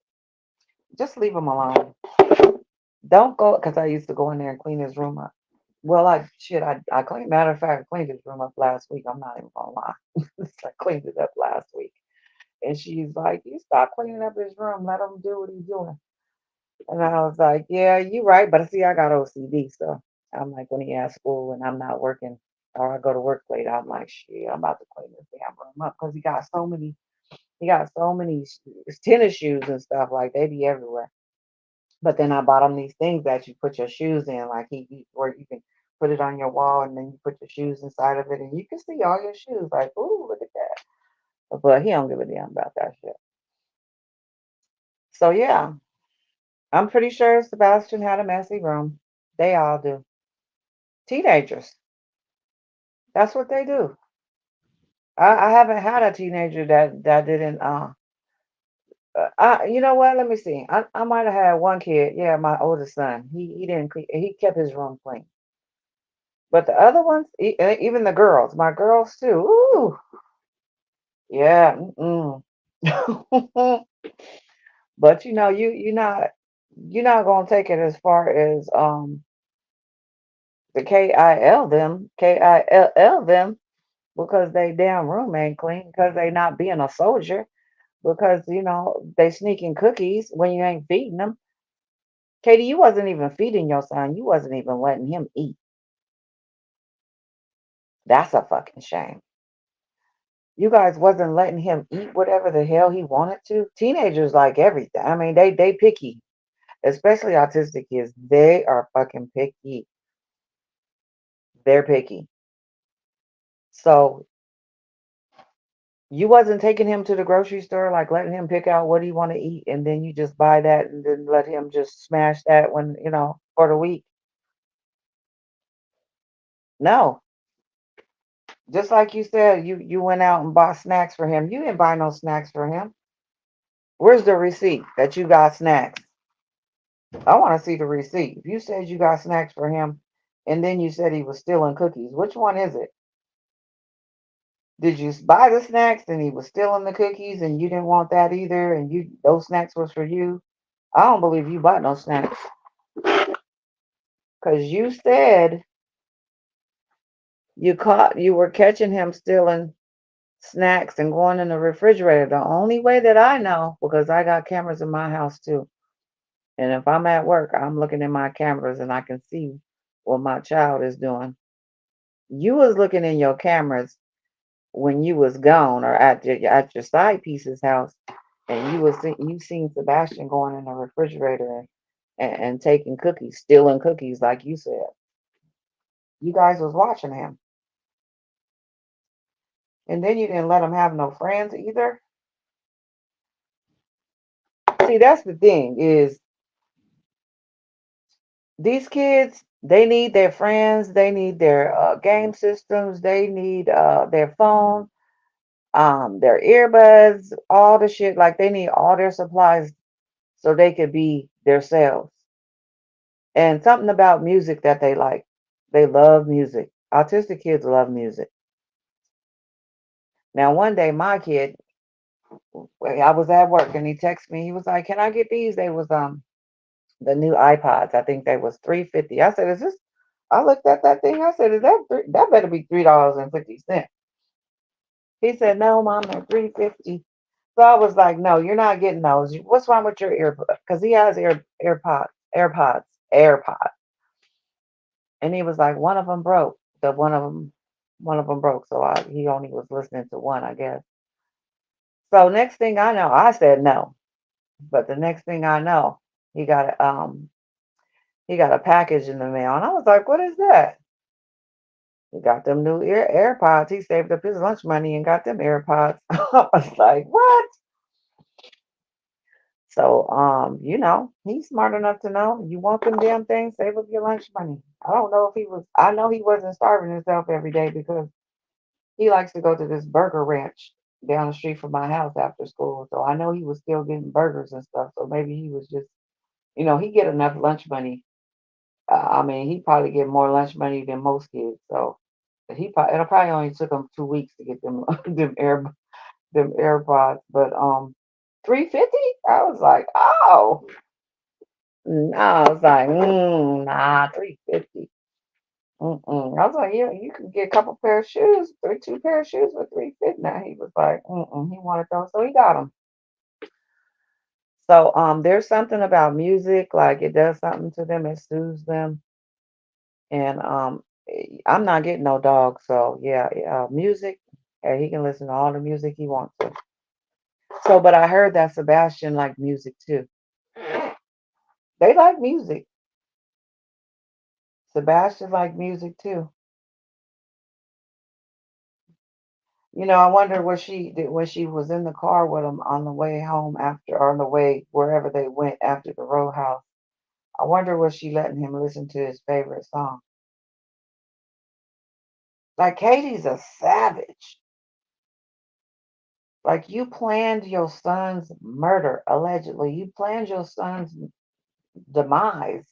just leave him alone. Don't go, because I used to go in there and clean his room up. Well, I cleaned. Matter of fact, I cleaned his room up last week. I'm not even gonna lie. I cleaned it up last week, and she's like, "You stop cleaning up his room. Let him do what he's doing." And I was like, "Yeah, you're right." But see, I got OCD, so I'm like, when he has school and I'm not working, or I go to work late, I'm like, "Shit, I'm about to clean this damn room up," because he got so many tennis shoes and stuff, like they be everywhere. But then I bought him these things that you put your shoes in, like where you can put it on your wall and then you put your shoes inside of it and you can see all your shoes. Like, ooh, look at that. But he don't give a damn about that shit. So yeah, I'm pretty sure Sebastian had a messy room. They all do. Teenagers. That's what they do. I haven't had a teenager that didn't. You know what? Let me see. I might have had one kid. Yeah, my oldest son. He didn't. He kept his room clean. But the other ones, even the girls, my girls too. Ooh, yeah. Mm-mm. But you're not gonna take it as far as the KIL them because they damn room ain't clean because they not being a soldier because they sneaking cookies when you ain't feeding them. Katie, you wasn't even feeding your son. You wasn't even letting him eat. That's a fucking shame. You guys wasn't letting him eat whatever the hell he wanted to. Teenagers like everything. I mean, they picky, especially autistic kids. They are fucking picky. They're picky. So you wasn't taking him to the grocery store, like letting him pick out what he want to eat, and then you just buy that and then let him just smash that for the week. No, just like you said, you went out and bought snacks for him. You didn't buy no snacks for him. Where's the receipt that you got snacks? I want to see the receipt. If you said you got snacks for him, and then you said he was stealing cookies, which one is it? Did you buy the snacks and he was stealing the cookies, and you didn't want that either, and those snacks was for you? I don't believe you bought no snacks. Because you said you were catching him stealing snacks and going in the refrigerator. The only way that I know, because I got cameras in my house too. And if I'm at work, I'm looking in my cameras and I can see what my child is doing. You was looking in your cameras when you was gone or at your side piece's house, and you seen Sebastian going in the refrigerator and taking cookies, stealing cookies, like you said. You guys was watching him. And then you didn't let him have no friends either. See, that's the thing is these kids, they need their friends, they need their game systems, they need their phone, their earbuds, all the shit. Like they need all their supplies so they could be themselves. And something about music that they like. They love music. Autistic kids love music. Now, one day, my kid, I was at work and he texted me. He was like, "Can I get these?" They was the new iPods. I think they was 350. I said, "Is this?" I looked at that thing. I said, "Is that better be $3.50?" He said, "No, mom, they're 350." So I was like, "No, you're not getting those. What's wrong with your earbuds?" Because he has AirPods. And he was like, one of them broke. One of them broke. So he only was listening to one, I guess. So next thing I know, I said no. But the next thing I know, he got a package in the mail, and I was like, "What is that?" He got them new AirPods. He saved up his lunch money and got them AirPods. I was like, "What?" So he's smart enough to know you want them damn things, save up your lunch money. I don't know if he was. I know he wasn't starving himself every day because he likes to go to this burger ranch down the street from my house after school. So I know he was still getting burgers and stuff. So maybe he was just, he get enough lunch money. I mean, he probably get more lunch money than most kids. So it'll probably only took him 2 weeks to get them them AirPods. But 350. I was like, oh no. I was like, nah, 350. Mm-mm. I was like, yeah, you can get a couple pair of shoes, or two pair of shoes for 350. Now he was like, he wanted those, so he got them. So there's something about music, like it does something to them, it soothes them, and I'm not getting no dog, so yeah, music. He can listen to all the music he wants to. So, but I heard that Sebastian liked music too. They like music. Sebastian liked music too. I wonder what she did when she was in the car with him on the way home after, or on the way wherever they went after the roadhouse. I wonder was she letting him listen to his favorite song. Like Katie's a savage. Like you planned your son's murder, allegedly. You planned your son's demise.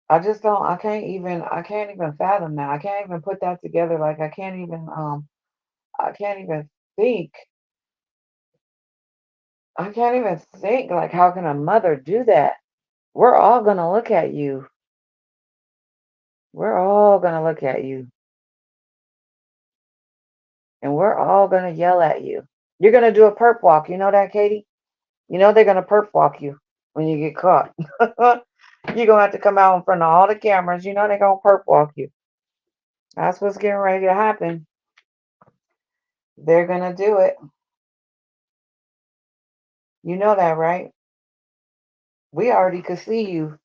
I just don't I can't even fathom that. I can't even put that together. Like I can't even think. I can't even think like how can a mother do that? We're all gonna look at you. We're all gonna look at you. And we're all gonna yell at you. You're gonna do a perp walk. You know that, Katie? You know they're gonna perp walk you when you get caught. You're gonna have to come out in front of all the cameras. You know they're gonna perp walk you. That's what's getting ready to happen. They're gonna do it. You know that, right? We already could see you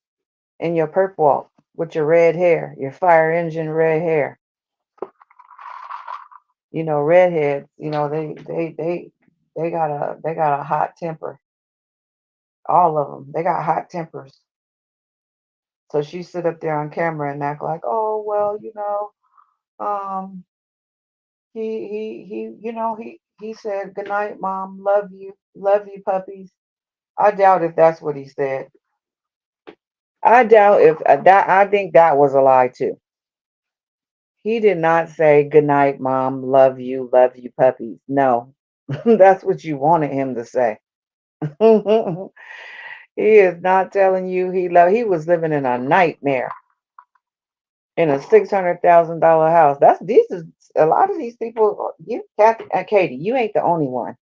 in your perp walk with your red hair, your fire engine red hair. You know, redheads, you know, they got a hot temper. All of them. They got hot tempers. So she sit up there on camera and act like, oh well, um, he said, good night, mom, love you, puppies. I doubt if that's what he said. I doubt if that. I think that was a lie too. He did not say good night, mom, love you, puppies. No, that's what you wanted him to say. He is not telling you he love. He was living in a nightmare in a $600,000 house. That's these is a lot of these people. You, Kathy, Katie, you ain't the only one.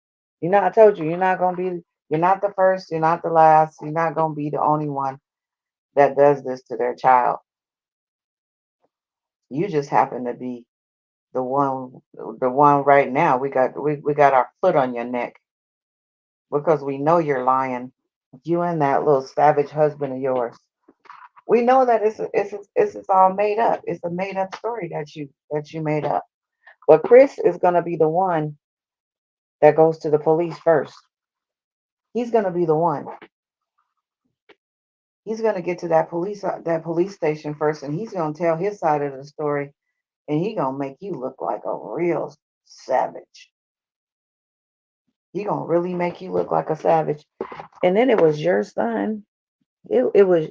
You know, I told you, you're not gonna be. You're not the first. You're not the last. You're not gonna be the only one that does this to their child. You just happen to be the one right now. We got our foot on your neck because we know you're lying. You and that little savage husband of yours. We know that it's all made up. It's a made up story that you made up. But Chris is gonna be the one that goes to the police first. He's gonna be the one. He's gonna get to that police station first, and he's gonna tell his side of the story, and he gonna make you look like a real savage. He gonna really make you look like a savage. And then it was your son. It was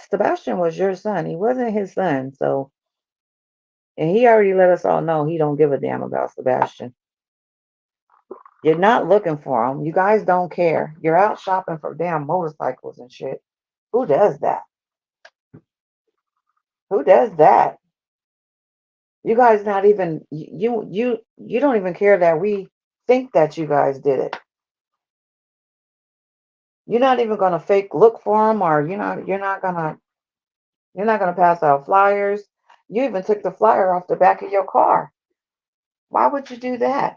Sebastian was your son. He wasn't his son. So, and he already let us all know he don't give a damn about Sebastian. You're not looking for him. You guys don't care. You're out shopping for damn motorcycles and shit. Who does that? Who does that? You guys not even you don't even care that we think that you guys did it. You're not even gonna fake look for them, or you're not gonna pass out flyers. You even took the flyer off the back of your car. Why would you do that?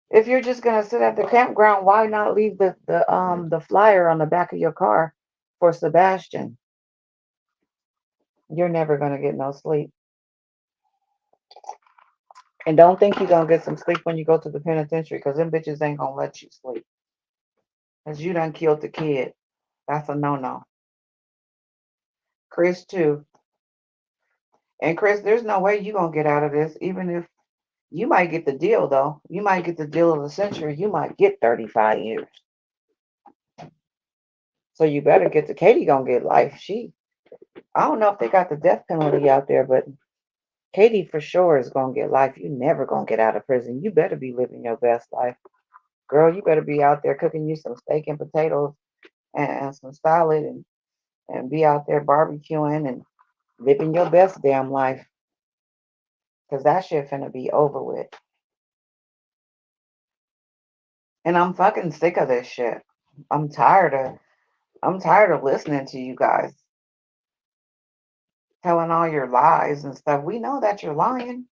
If you're just gonna sit at the campground, why not leave the flyer on the back of your car for Sebastian? You're never gonna get no sleep. And don't think you're gonna get some sleep when you go to the penitentiary, because them bitches ain't gonna let you sleep. Cause you done killed the kid. That's a no-no. Chris too. And Chris, there's no way you gonna get out of this, even if you might get the deal though. You might get the deal of the century. You might get 35 years. So you better get to Katie gonna get life. I don't know if they got the death penalty out there, but Katie for sure is gonna get life. You never gonna get out of prison. You better be living your best life. Girl, you better be out there cooking you some steak and potatoes and some salad and be out there barbecuing and living your best damn life. Cause that shit finna be over with. And I'm fucking sick of this shit. I'm tired of I'm tired of listening to you guys telling all your lies and stuff. We know that you're lying.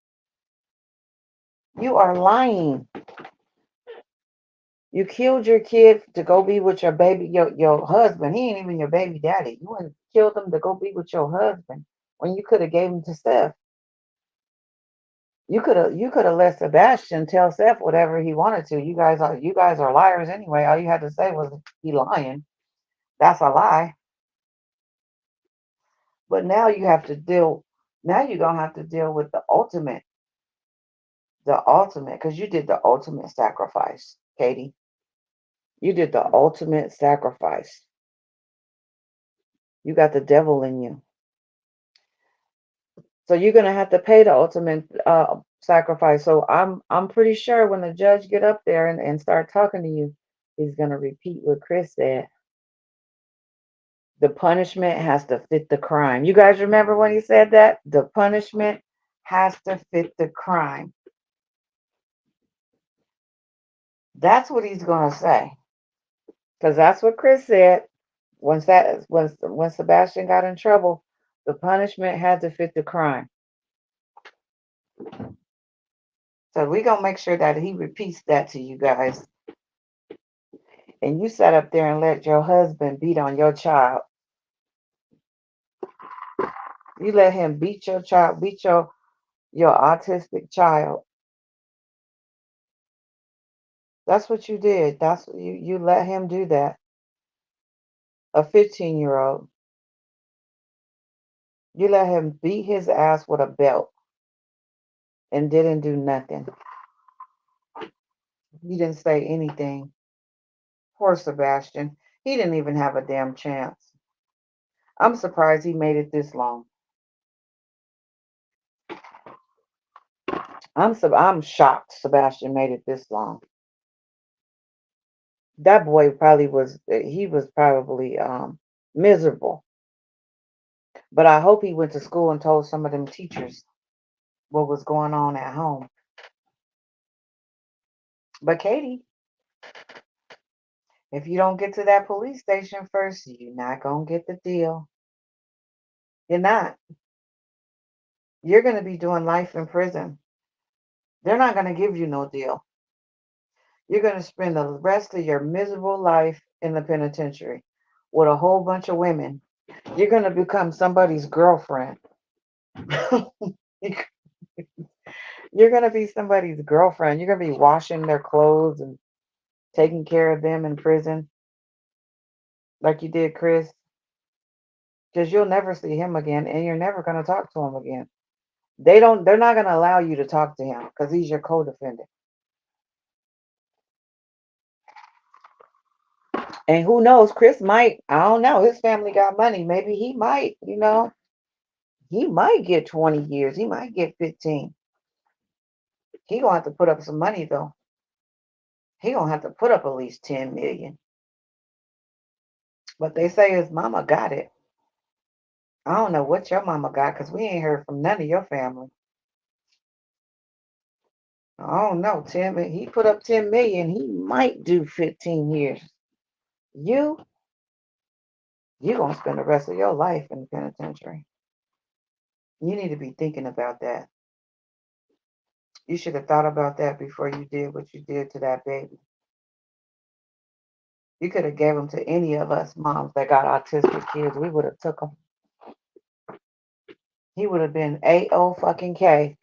You are lying. You killed your kid to go be with your baby, your husband. He ain't even your baby daddy. You went and killed him to go be with your husband when you could have gave him to Steph. You could have let Sebastian tell Seth whatever he wanted to. You guys are liars anyway. All you had to say was he lying. That's a lie. But now you have to deal. Now you're gonna have to deal with the ultimate, because you did the ultimate sacrifice, Katie. You did the ultimate sacrifice. You got the devil in you. So you're gonna have to pay the ultimate sacrifice. So I'm pretty sure when the judge get up there and start talking to you, he's gonna repeat what Chris said. The punishment has to fit the crime. You guys remember when he said that? The punishment has to fit the crime. That's what he's gonna say. Because that's what Chris said. When Sebastian got in trouble, the punishment had to fit the crime. So we're gonna make sure that he repeats that to you guys. And you sat up there and let your husband beat on your child. You let him beat your child, beat your autistic child. That's what you did. That's what you let him do that. A 15-year-old. You let him beat his ass with a belt and didn't do nothing. You didn't say anything. Poor Sebastian. He didn't even have a damn chance. I'm surprised he made it this long. I'm shocked Sebastian made it this long. That boy probably was probably miserable. But I hope he went to school and told some of them teachers what was going on at home. But Katie, if you don't get to that police station first, you're not gonna get the deal. You're not. You're gonna be doing life in prison. They're not gonna give you no deal. You're gonna spend the rest of your miserable life in the penitentiary with a whole bunch of women. You're gonna become somebody's girlfriend. You're gonna be somebody's girlfriend. You're gonna be washing their clothes and taking care of them in prison, like you did Chris, because you'll never see him again, and you're never gonna talk to him again. They're not gonna allow you to talk to him because he's your co-defendant. And who knows, Chris might. I don't know. His family got money. Maybe he might. He might get 20 years. He might get 15. He gonna have to put up some money though. He gonna have to put up at least 10 million. But they say his mama got it. I don't know what your mama got because we ain't heard from none of your family. I don't know. He put up 10 million. He might do 15 years. You you gonna spend the rest of your life in the penitentiary. You need to be thinking about that. You should have thought about that before you did what you did to that baby. You could have gave them to any of us moms that got autistic kids. We would have took them. He would have been A-O fucking K.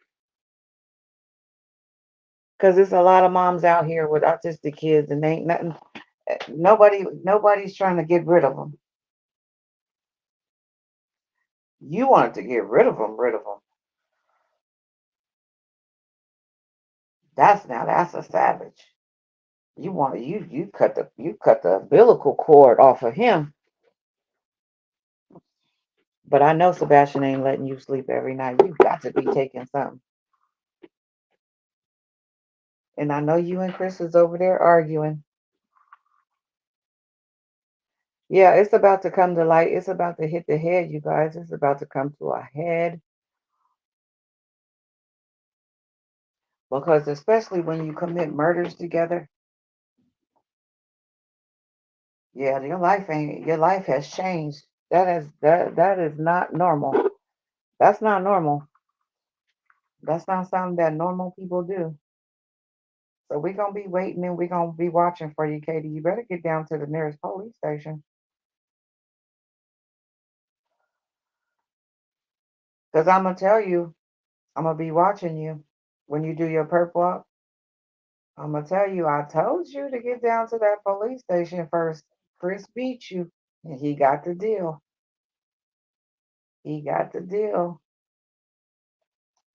Because there's a lot of moms out here with autistic kids and ain't nothing. Nobody's trying to get rid of them. You wanted to get rid of them, rid of them. That's a savage. You cut the umbilical cord off of him. But I know Sebastian ain't letting you sleep every night. You got to be taking something. And I know you and Chris is over there arguing. Yeah, it's about to come to light. It's about to hit the head, you guys. It's about to come to a head. Because especially when you commit murders together, yeah, your life has changed. That is not normal. That's not normal. That's not something that normal people do. So we're gonna be waiting and we're gonna be watching for you, Katie. You better get down to the nearest police station. Because I'm gonna tell you, I'm gonna be watching you when you do your perp walk. I'm gonna tell you, I told you to get down to that police station first. Chris beat you, and he got the deal. He got the deal.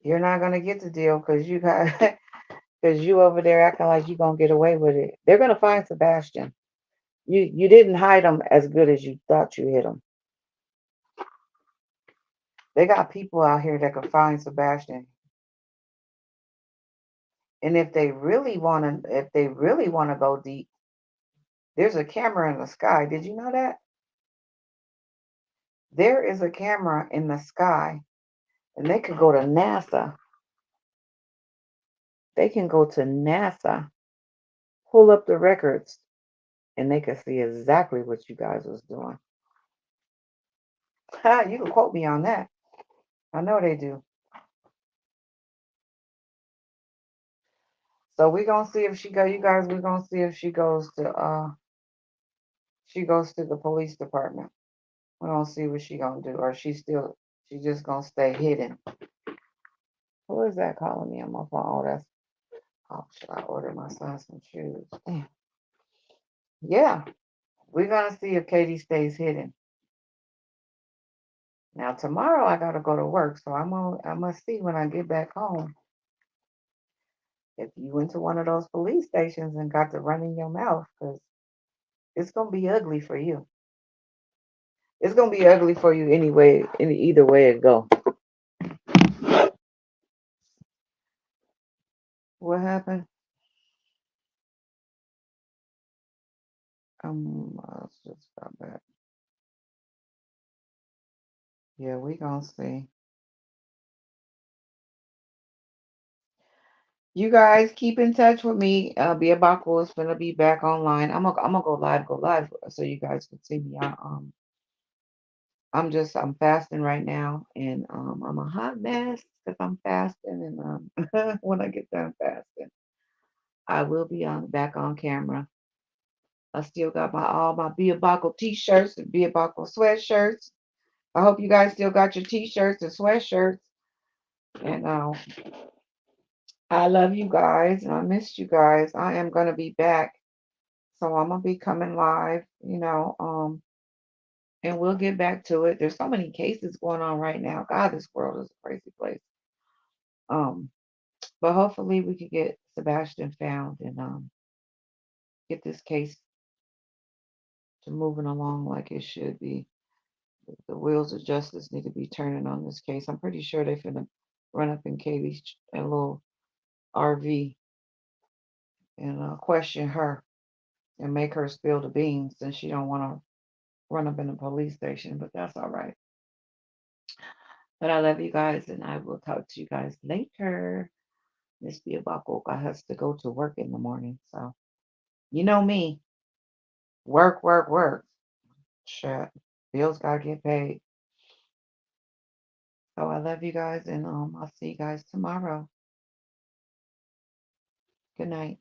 You're not gonna get the deal because you got because you over there acting like you're gonna get away with it. They're gonna find Sebastian. You didn't hide him as good as you thought you hid him. They got people out here that can find Sebastian. And if they really wanna go deep, there's a camera in the sky. Did you know that? There is a camera in the sky, and they could go to NASA. They can go to NASA, pull up the records, and they can see exactly what you guys was doing. Ha, you can quote me on that. I know they do. So we're gonna see if she go. You guys, we're gonna see if she goes to the police department. We're gonna see what she gonna do, or she just gonna stay hidden. Who is that calling me on my phone? Oh, that's should I order my son some shoes? Damn. Yeah, we're gonna see if Katie stays hidden. Now tomorrow I gotta go to work, so I must see when I get back home if you went to one of those police stations and got to run in your mouth, because it's gonna be ugly for you. It's gonna be ugly for you anyway, in either way it go. What happened? Let's just stop that. Yeah, we gonna see. You guys keep in touch with me. Biabako is gonna be back online. I'm gonna go live, so you guys can see me. I'm fasting right now, and I'm a hot mess because I'm fasting, and when I get done fasting, I will be on back on camera. I still got all my Biabako t-shirts and Biabako sweatshirts. I hope you guys still got your t-shirts and sweatshirts. And I love you guys, and I missed you guys. I am gonna be back, so I'm gonna be coming live. And we'll get back to it. There's so many cases going on right now. God, this world is a crazy place. Um, but hopefully we can get Sebastian found and get this case to moving along like it should be. The wheels of justice need to be turning on this case. I'm pretty sure they're gonna run up in Katie's little RV and question her and make her spill the beans since she don't want to run up in the police station. But that's all right. But I love you guys, and I will talk to you guys later. Miss Biabacoca has to go to work in the morning, so you know me, work, work, work. Shit, bills gotta get paid. So I love you guys, and I'll see you guys tomorrow. Good night.